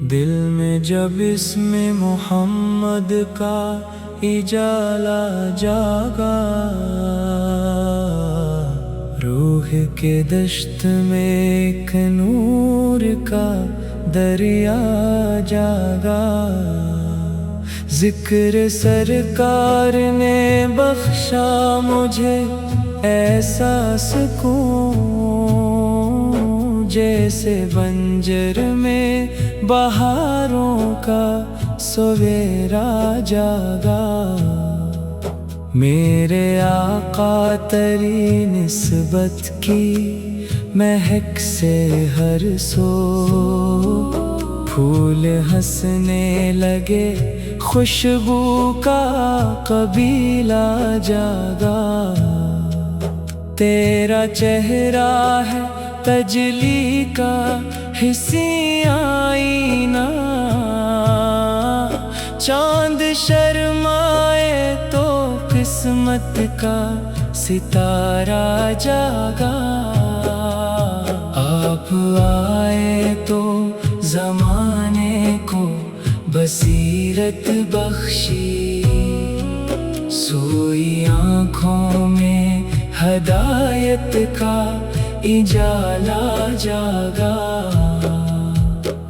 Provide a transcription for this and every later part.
दिल में जब इसमें मोहम्मद का इजाला जागा, रूह के दश्त में एक नूर का दरिया जागा। जिक्र सरकार ने बख्शा मुझे ऐसा सुकून, जैसे बंजर में बहारों का सवेरा जागा। मेरे आका तेरी निस्बत की महक से हर सो फूल हंसने लगे, खुशबू का कबीला जागा। तेरा चेहरा है तजली का हिस्सी आईना, चांद शर्माए तो किस्मत का सितारा जागा। आप आए तो ज़माने को बसीरत बख्शी, सोई आँखों में हदायत का इजाला जागा।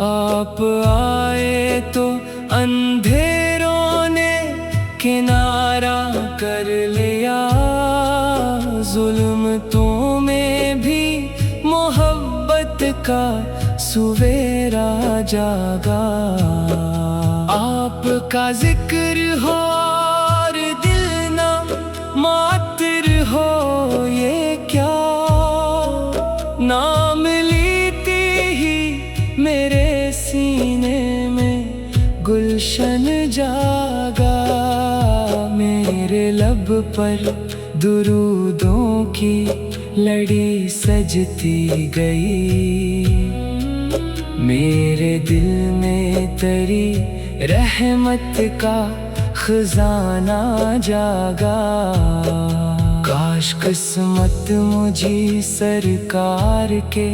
आप आए तो अंधेरों ने किनारा कर लिया, जुल्म तो में भी मोहब्बत का सवेरा जागा। आपका जिक्र हो और दिल ना मात्र हो, ये क्या नाम लेते ही मेरे सीने में गुलशन जागा। मेरे लब पर दुरूदों की लड़ी सजती गई, मेरे दिल में तेरी रहमत का खजाना जागा। काश किस्मत मुझे सरकार के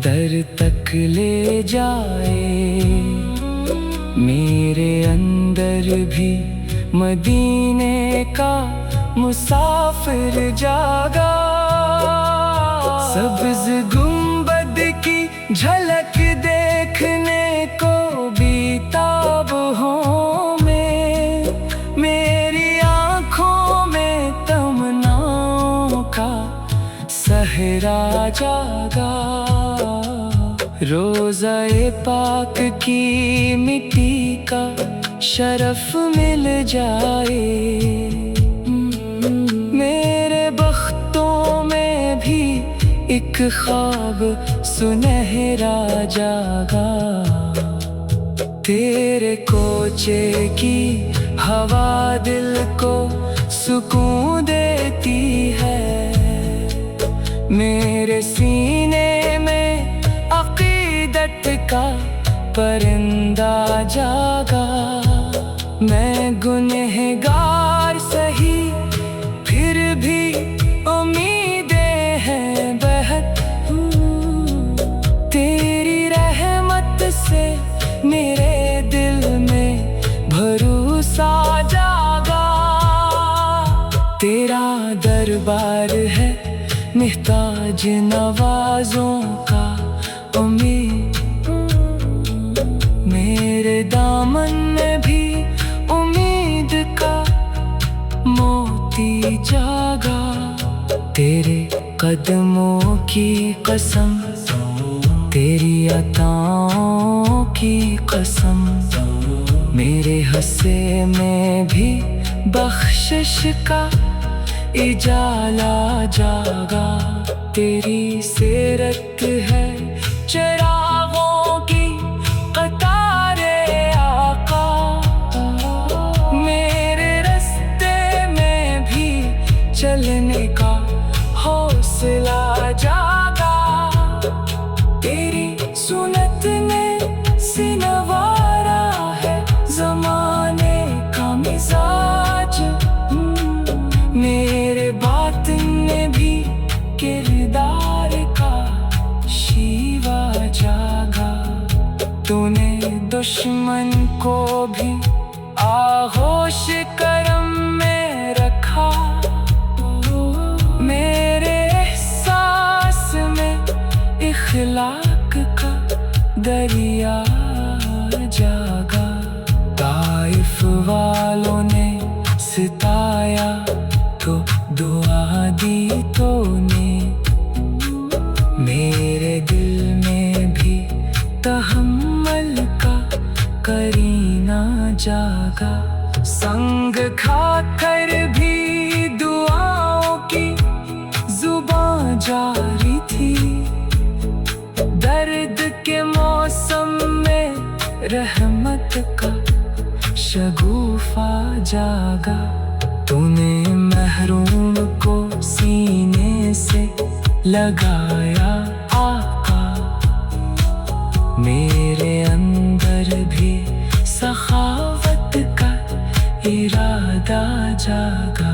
दर तक ले जाए, मेरे अंदर भी मदीने का मुसाफिर जागा। सब्ज़ गुंबद की झलक देखने को बेताब हूँ मैं, मेरी आँखों में तमन्नाओं का सहरा जागा। रोज़ा-ए पाक की मिट्टी का शरफ मिल जाए, मेरे बख्तों में भी एक ख्वाब सुनहरा जागा। तेरे कोचे की हवा दिल को सुकून देती है, मेरे सीने में अकीदत का परिंदा जागा। मैं गुनहगार सही फिर भी उम्मीदें हैं बेहद, तेरी रहमत से मेरे दिल में भरोसा जागा। तेरा दरबार है मुहताज नवाजों का उम्मीद, मेरे दामन में भी उम्मीद का मोती जागा। तेरे कदमों की कसम, तेरी अताओं की कसम, मेरे हस्से में भी बख्शिश का इजाला जागा। तेरी सीरत है चिरागों की कतारे आका, मेरे रास्ते में भी चलने का हौसला जागा। तेरी सुन्नत ने सिनवारा है ज़माने का मिजाज, मेरे बातिन ने भी किरदार का शीवा जा। तूने दुश्मन को भी आगोश करम में रखा। मेरे एहसास में इखलाक का दरिया जागा। ताइफ वालों ने सिताया तो दुआ दी तूने। मेरे दिल में भी तहम्मुल का करीना जागा। संग खाकर भी दुआओं की जुबान जारी थी। दर्द के मौसम में रहमत का शगुफा जागा। तूने महरूम को सीने से लगाया आका। मेरे अंदर भी सखावत का इरादा जागा।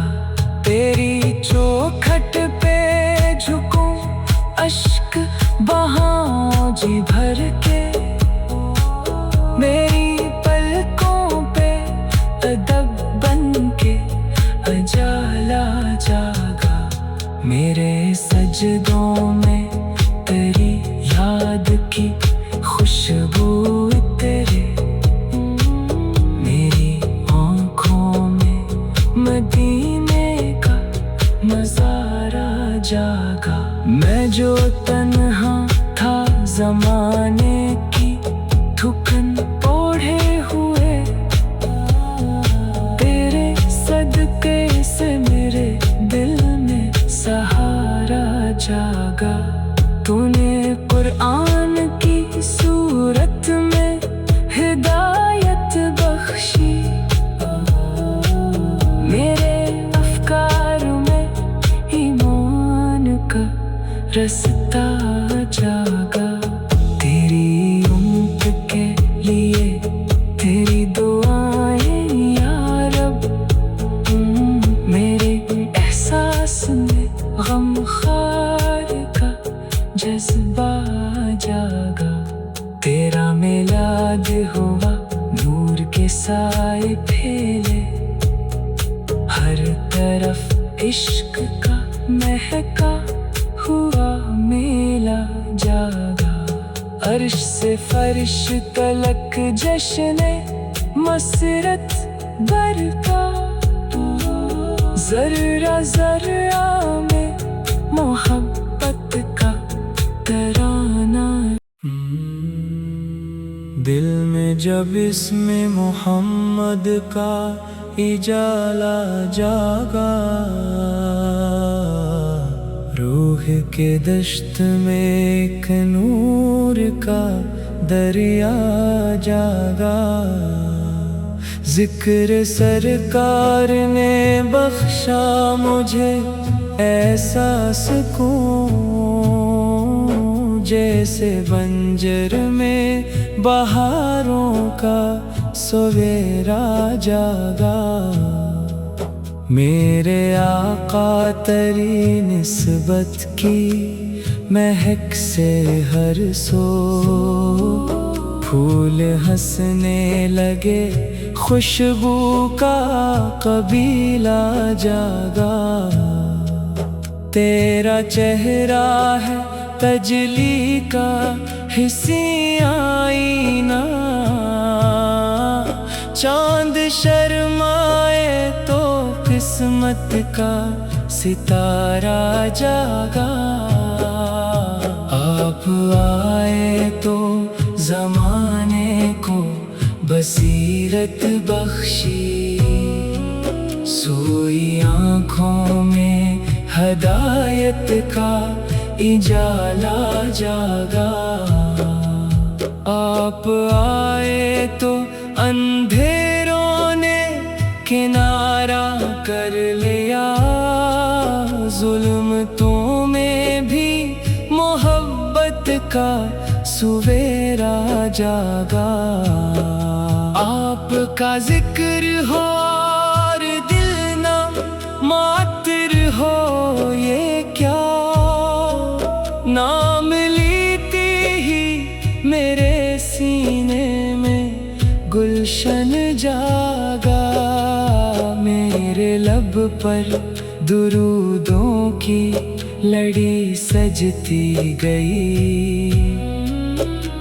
तेरी चौखट पे झुकूं अश्क बहाऊं जी भर के। मेरी पलकों पे अदब बन के अजाला जागा। मेरे सजदों में तेरी याद की खुशबू तेरे। मेरी आँखों में मदीने का नजारा जागा। मैं जो तन्हा था ज़माने की थुकन ओढ़े हुए। तेरे सदके से मेरे दिल में सहारा जागा। तूने कुरान की सूरत में हिदायत बख्शी। मेरे अफकार में ईमान का रास्ता जागा। तेरी उम्मत के लिए तेरी दुआएं या रब। मेरे एहसास में गमखार का जज्बा जागा। तेरा मिलाद हुआ नूर के साए फैले। हर तरफ इश्क का महका हुआ मेला जागा। अर्श से फर्श तलक जश्न मसरत बरका। जर्रा जर्रा में मोहब्बत का तराना। दिल में जब इसमें मोहम्मद का इजाला जागा। रूह के दश्त में एक नूर का दरिया जागा। जिक्र सरकार ने बख्शा मुझे ऐसा सुकून। जैसे बंजर में बहारों का सवेरा जागा। मेरे आका तेरी निस्बत की महक से हर सो फूल हंसने लगे। खुशबू का कबीला जागा। तेरा चेहरा है तजली का हिस्सी आईना। चांद शर्माए तो किस्मत का सितारा जागा। आप आए तो ज़माने को बसीरत बख्शी। सोई आँखों में हदायत का इजाला जागा। आप आए तो अंधेरों ने किनारा कर लिया। जुल्मतों में भी मोहब्बत का सवेरा जागा। आपका जिक्र हो और दिल ना मात्र हो ये क्या। नाम लेते ही मेरे सीने गुलशन जागा, मेरे लब पर दुरूदों की लड़ी सजती गई।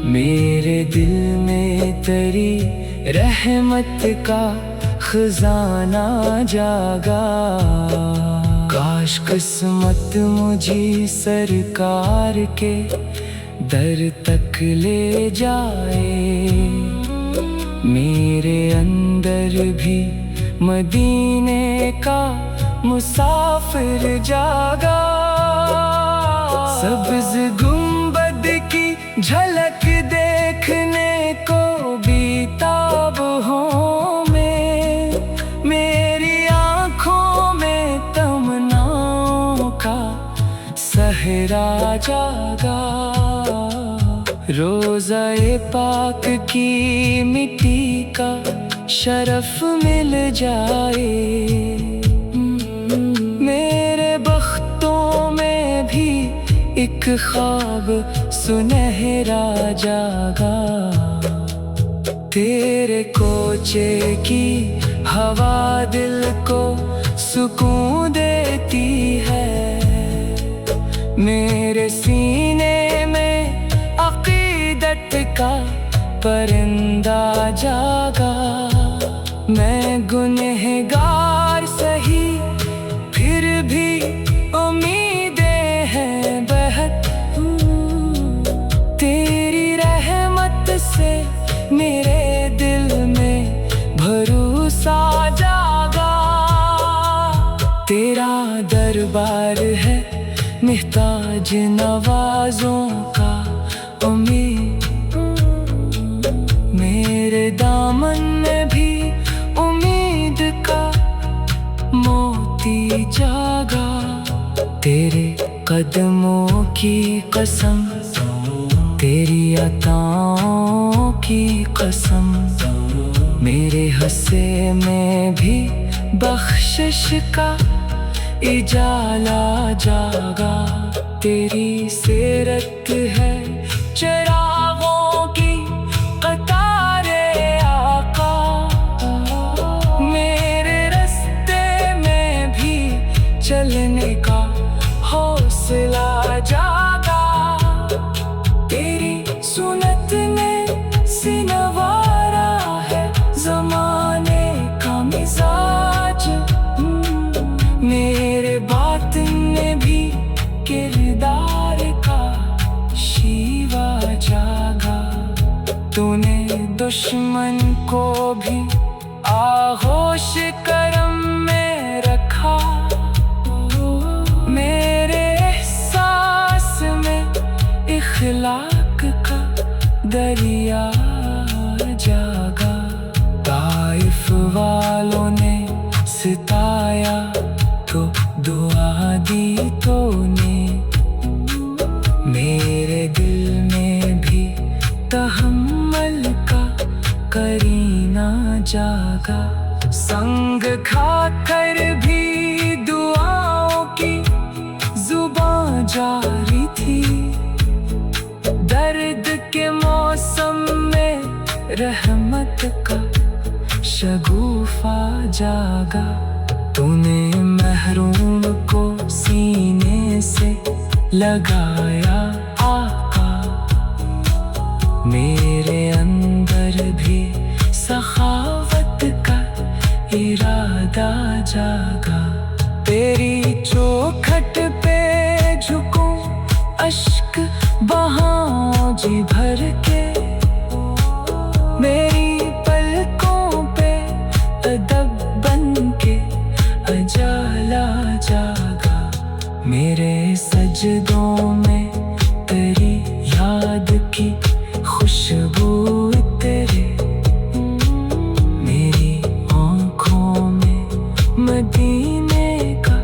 मेरे दिल में तेरी रहमत का खजाना जागा। काश किस्मत मुझे सरकार के दर तक ले जाए। मेरे अंदर भी मदीने का मुसाफिर जागा। सब्ज़ गुंबद की झलक देखने को बेताब हूँ मैं। मेरी आँखों में तमन्नाओं का सहरा जागा। रोज़ा-ए पाक की मिट्टी का शरफ मिल जाए। मेरे बख्तों में भी एक ख्वाब सुनहरा जागा। तेरे कोचे की हवा दिल को सुकून देती है। मेरे सीने में अक़ीदत का परिंदा जागा। मैं गुनहगार सही फिर भी उम्मीदें हैं बहुत। तेरी रहमत से मेरे दिल में भरोसा जागा। तेरा दरबार है मुहताज नवाजों का उम्मीद। मेरे दामन में भी उम्मीद का मोती जागा। तेरे कदमों की कसम, तेरी अताओं की कसम, मेरे हस्से में भी बख्शिश का इजाला जागा। तेरी सीरत है चिरागों की कतारे आका। मेरे रास्ते में भी चलने का हौसला जागा। तेरी सुन्नत ने सिनवारा है ज़माने का मिजाज। मेरे बातिन ने भी किरदार का शीवा जागा। तूने दुश्मन को भी आगोश करम में रखा। मेरे एहसास में इखलाक का दरिया जागा। ताइफ वालों ने सिताया तो दुआ दी तूने। मेरे दिल में भी तहम्मुल का करीना जागा। संग खाकर भी दुआओं की जुबान जारी थी। दर्द के मौसम में रहमत का शगुफा जागा। तूने महरूम को सीने से लगाया आका। मेरे अंदर भी सखावत का इरादा जागा। तेरी चौखट पे झुकूं अश्क बहाऊं जी भर के। मेरी पलकों पे अदब बन के अजाला जागा। मेरे सजदों में तेरी याद की खुशबू तेरे। मेरी आँखों में मदीने का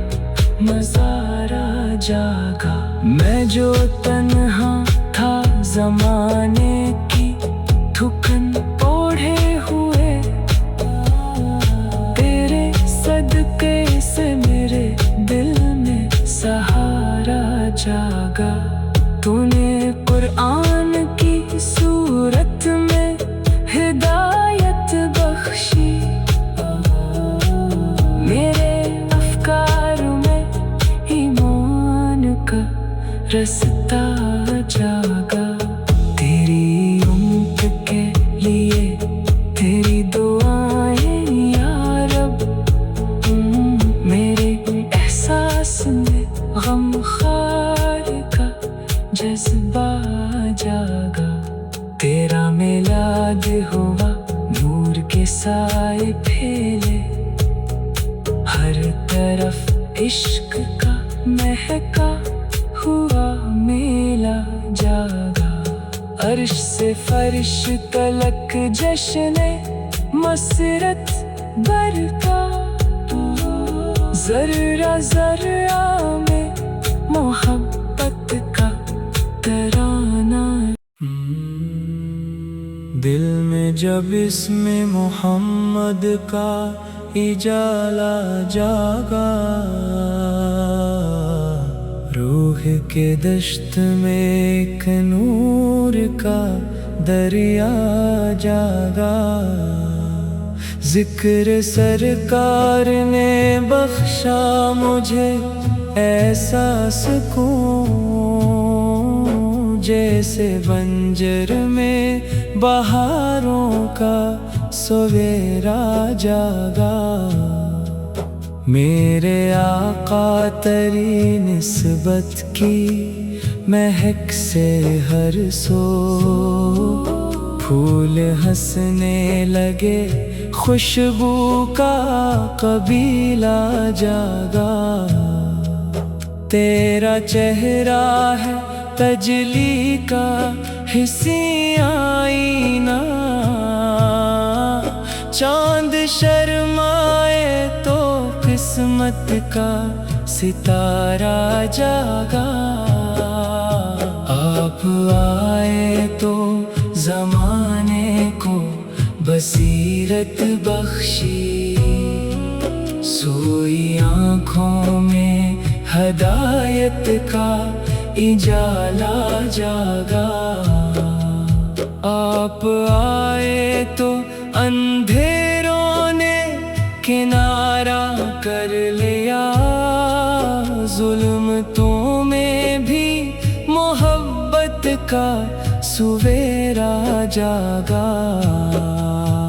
नज़ारा जागा। मैं जो तन्हा था ज़माने की थुकन ओढ़े हुए। तेरे सदके से मेरे दिल में सहारा जागा। तूने कुरान की सूरत में हिदायत मिलाद हुआ, नूर के साए फैले, हर तरफ इश्क का महका हुआ मेला जागा। अर्श से फर्श तलक जश्न मसरत बरका, जर्रा जर्रा में मोहब्बत का तराना। दिल में जब इसमें मोहम्मद का इजाला जागा, रूह के दश्त में एक नूर का दरिया जागा। जिक्र सरकार ने बख्शा मुझे ऐसा सुकून, जैसे बंजर में बहारों का सवेरा जागा। मेरे आका तेरी निस्बत की महक से हर सो फूल हंसने लगे, खुशबू का कबीला जागा। तेरा चेहरा है तजली का हिस्सी आईना, चांद शर्माए तो किस्मत का सितारा जागा। आप आए तो ज़माने को बसीरत बख्शी, सोई आँखों में हदायत का इजाला जागा। आप आए तो अंधेरों ने किनारा कर लिया, जुल्मतों में भी मोहब्बत का सवेरा जागा।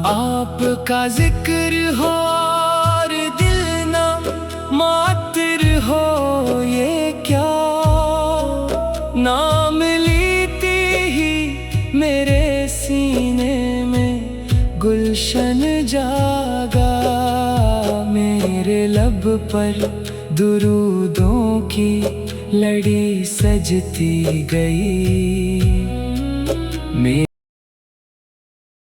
आपका जिक्र हो और दिल ना मातिर हो, ये क्या नाम लेते ही मेरे सीने में गुलशन जागा। मेरे लब पर दुरूदों की लड़ी सजती गई,